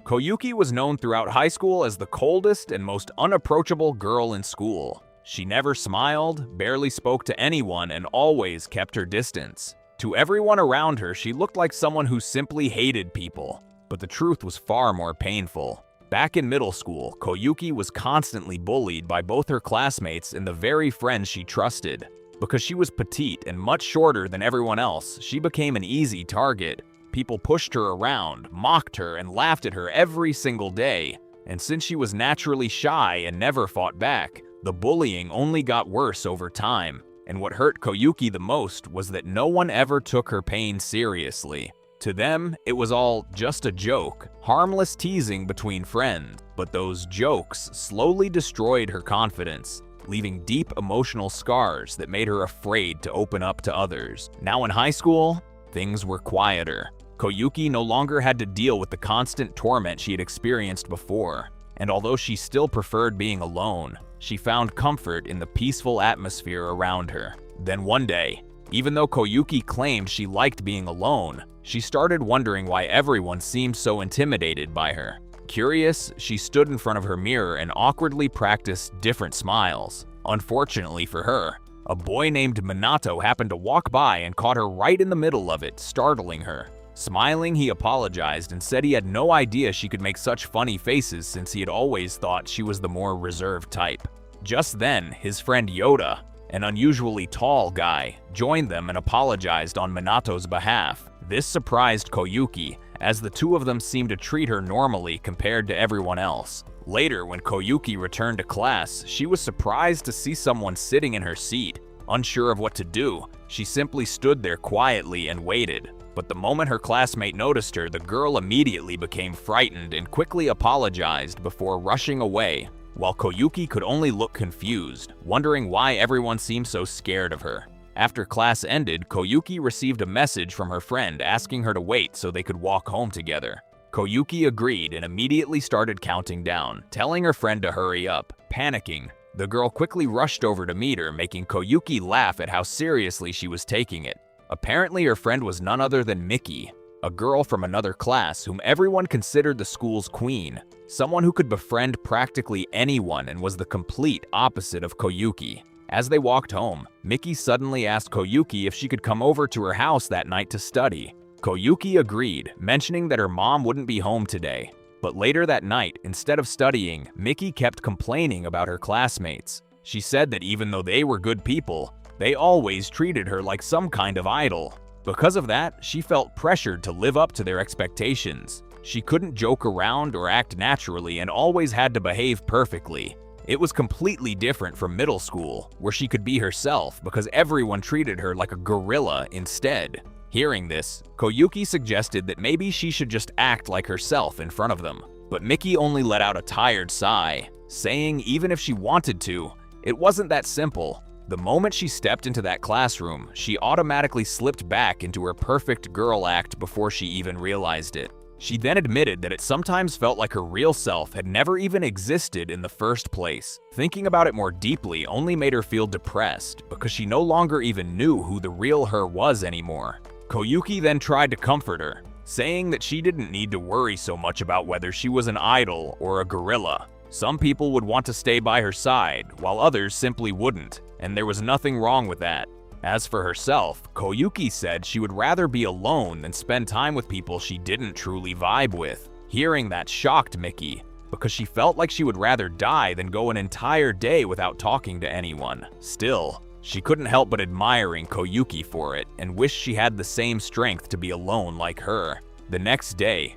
Koyuki was known throughout high school as the coldest and most unapproachable girl in school. She never smiled, barely spoke to anyone, and always kept her distance. To everyone around her, she looked like someone who simply hated people. But the truth was far more painful. Back in middle school, Koyuki was constantly bullied by both her classmates and the very friends she trusted. Because she was petite and much shorter than everyone else, she became an easy target. People pushed her around, mocked her, and laughed at her every single day. And since she was naturally shy and never fought back, the bullying only got worse over time. And what hurt Koyuki the most was that no one ever took her pain seriously. To them, it was all just a joke, harmless teasing between friends. But those jokes slowly destroyed her confidence, leaving deep emotional scars that made her afraid to open up to others. Now in high school, things were quieter. Koyuki no longer had to deal with the constant torment she had experienced before. And although she still preferred being alone, she found comfort in the peaceful atmosphere around her. Then one day, even though Koyuki claimed she liked being alone, she started wondering why everyone seemed so intimidated by her. Curious, she stood in front of her mirror and awkwardly practiced different smiles. Unfortunately for her, a boy named Minato happened to walk by and caught her right in the middle of it, startling her. Smiling, he apologized and said he had no idea she could make such funny faces since he had always thought she was the more reserved type. Just then, his friend Yoda, an unusually tall guy, joined them and apologized on Minato's behalf. This surprised Koyuki, as the two of them seemed to treat her normally compared to everyone else. Later, when Koyuki returned to class, she was surprised to see someone sitting in her seat. Unsure of what to do, she simply stood there quietly and waited. But the moment her classmate noticed her, the girl immediately became frightened and quickly apologized before rushing away, while Koyuki could only look confused, wondering why everyone seemed so scared of her. After class ended, Koyuki received a message from her friend asking her to wait so they could walk home together. Koyuki agreed and immediately started counting down, telling her friend to hurry up. Panicking, the girl quickly rushed over to meet her, making Koyuki laugh at how seriously she was taking it. Apparently, her friend was none other than Miki, a girl from another class whom everyone considered the school's queen, someone who could befriend practically anyone and was the complete opposite of Koyuki. As they walked home, Miki suddenly asked Koyuki if she could come over to her house that night to study. Koyuki agreed, mentioning that her mom wouldn't be home today. But later that night, instead of studying, Miki kept complaining about her classmates. She said that even though they were good people, they always treated her like some kind of idol. Because of that, she felt pressured to live up to their expectations. She couldn't joke around or act naturally and always had to behave perfectly. It was completely different from middle school, where she could be herself because everyone treated her like a gorilla instead. Hearing this, Koyuki suggested that maybe she should just act like herself in front of them. But Miki only let out a tired sigh, saying even if she wanted to, it wasn't that simple. The moment she stepped into that classroom, she automatically slipped back into her perfect girl act before she even realized it. She then admitted that it sometimes felt like her real self had never even existed in the first place. Thinking about it more deeply only made her feel depressed because she no longer even knew who the real her was anymore. Koyuki then tried to comfort her, saying that she didn't need to worry so much about whether she was an idol or a gorilla. Some people would want to stay by her side, while others simply wouldn't, and there was nothing wrong with that. As for herself, Koyuki said she would rather be alone than spend time with people she didn't truly vibe with. Hearing that shocked Miki, because she felt like she would rather die than go an entire day without talking to anyone. Still, she couldn't help but admiring Koyuki for it and wished she had the same strength to be alone like her. The next day,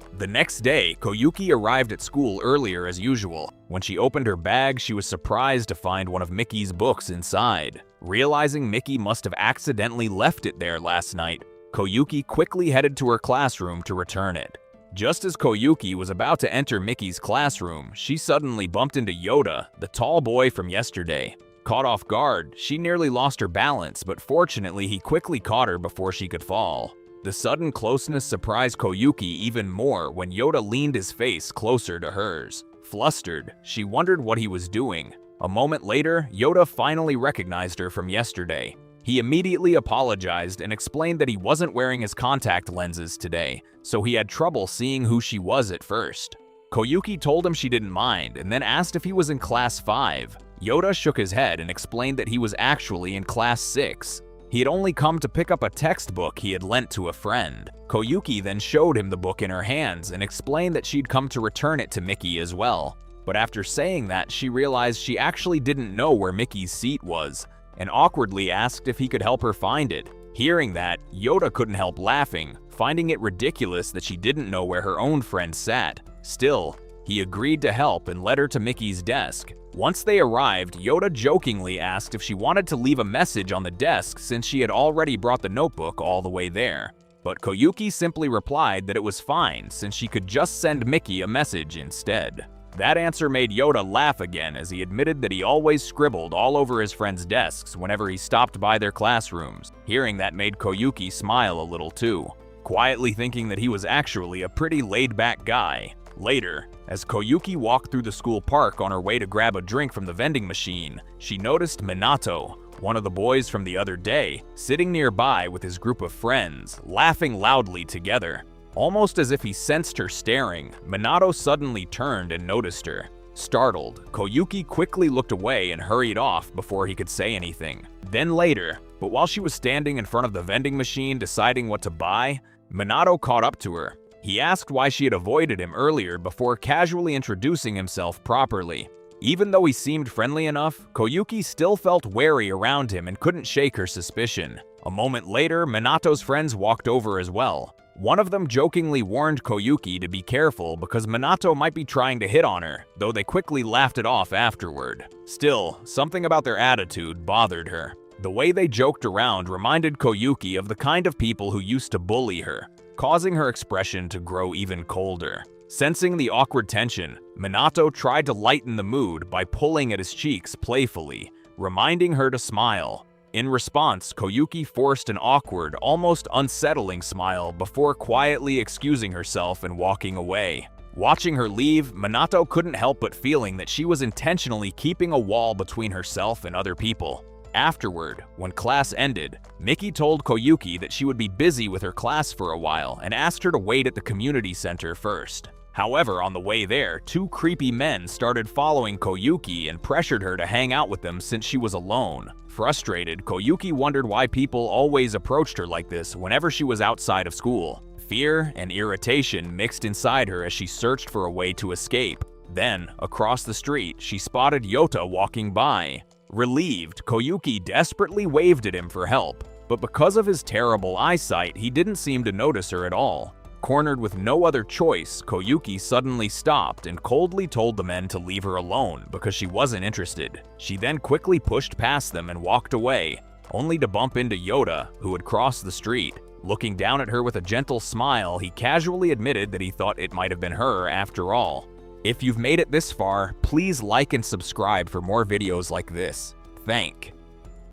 Koyuki arrived at school earlier as usual. When she opened her bag, she was surprised to find one of Miki's books inside. Realizing Miki must have accidentally left it there last night, Koyuki quickly headed to her classroom to return it. Just as Koyuki was about to enter Miki's classroom, she suddenly bumped into Yoda, the tall boy from yesterday. Caught off guard, she nearly lost her balance, but fortunately he quickly caught her before she could fall. The sudden closeness surprised Koyuki even more when Yoda leaned his face closer to hers. Flustered, she wondered what he was doing. A moment later, Yoda finally recognized her from yesterday. He immediately apologized and explained that he wasn't wearing his contact lenses today, so he had trouble seeing who she was at first. Koyuki told him she didn't mind and then asked if he was in class 5. Yoda shook his head and explained that he was actually in class 6. He had only come to pick up a textbook he had lent to a friend. Koyuki then showed him the book in her hands and explained that she'd come to return it to Mickey as well. But after saying that, she realized she actually didn't know where Mickey's seat was, and awkwardly asked if he could help her find it. Hearing that, Yoda couldn't help laughing, finding it ridiculous that she didn't know where her own friend sat. Still, he agreed to help and led her to Mickey's desk. Once they arrived, Yoda jokingly asked if she wanted to leave a message on the desk since she had already brought the notebook all the way there. But Koyuki simply replied that it was fine since she could just send Mickey a message instead. That answer made Yoda laugh again as he admitted that he always scribbled all over his friends' desks whenever he stopped by their classrooms. Hearing that made Koyuki smile a little too, quietly thinking that he was actually a pretty laid-back guy. Later, as Koyuki walked through the school park on her way to grab a drink from the vending machine, she noticed Minato, one of the boys from the other day, sitting nearby with his group of friends, laughing loudly together. Almost as if he sensed her staring, Minato suddenly turned and noticed her. Startled, Koyuki quickly looked away and hurried off before he could say anything. Then later, but while she was standing in front of the vending machine deciding what to buy, Minato caught up to her. He asked why she had avoided him earlier before casually introducing himself properly. Even though he seemed friendly enough, Koyuki still felt wary around him and couldn't shake her suspicion. A moment later, Minato's friends walked over as well. One of them jokingly warned Koyuki to be careful because Minato might be trying to hit on her, though they quickly laughed it off afterward. Still, something about their attitude bothered her. The way they joked around reminded Koyuki of the kind of people who used to bully her, causing her expression to grow even colder. Sensing the awkward tension, Minato tried to lighten the mood by pulling at his cheeks playfully, reminding her to smile. In response, Koyuki forced an awkward, almost unsettling smile before quietly excusing herself and walking away. Watching her leave, Minato couldn't help but feeling that she was intentionally keeping a wall between herself and other people. Afterward, when class ended, Mickey told Koyuki that she would be busy with her class for a while and asked her to wait at the community center first. However, on the way there, two creepy men started following Koyuki and pressured her to hang out with them since she was alone. Frustrated, Koyuki wondered why people always approached her like this whenever she was outside of school. Fear and irritation mixed inside her as she searched for a way to escape. Then, across the street, she spotted Yoda walking by. Relieved, Koyuki desperately waved at him for help, but because of his terrible eyesight, he didn't seem to notice her at all. Cornered with no other choice, Koyuki suddenly stopped and coldly told the men to leave her alone because she wasn't interested. She then quickly pushed past them and walked away, only to bump into Yoda, who had crossed the street. Looking down at her with a gentle smile, he casually admitted that he thought it might have been her after all. If you've made it this far, please like and subscribe for more videos like this. Thank you.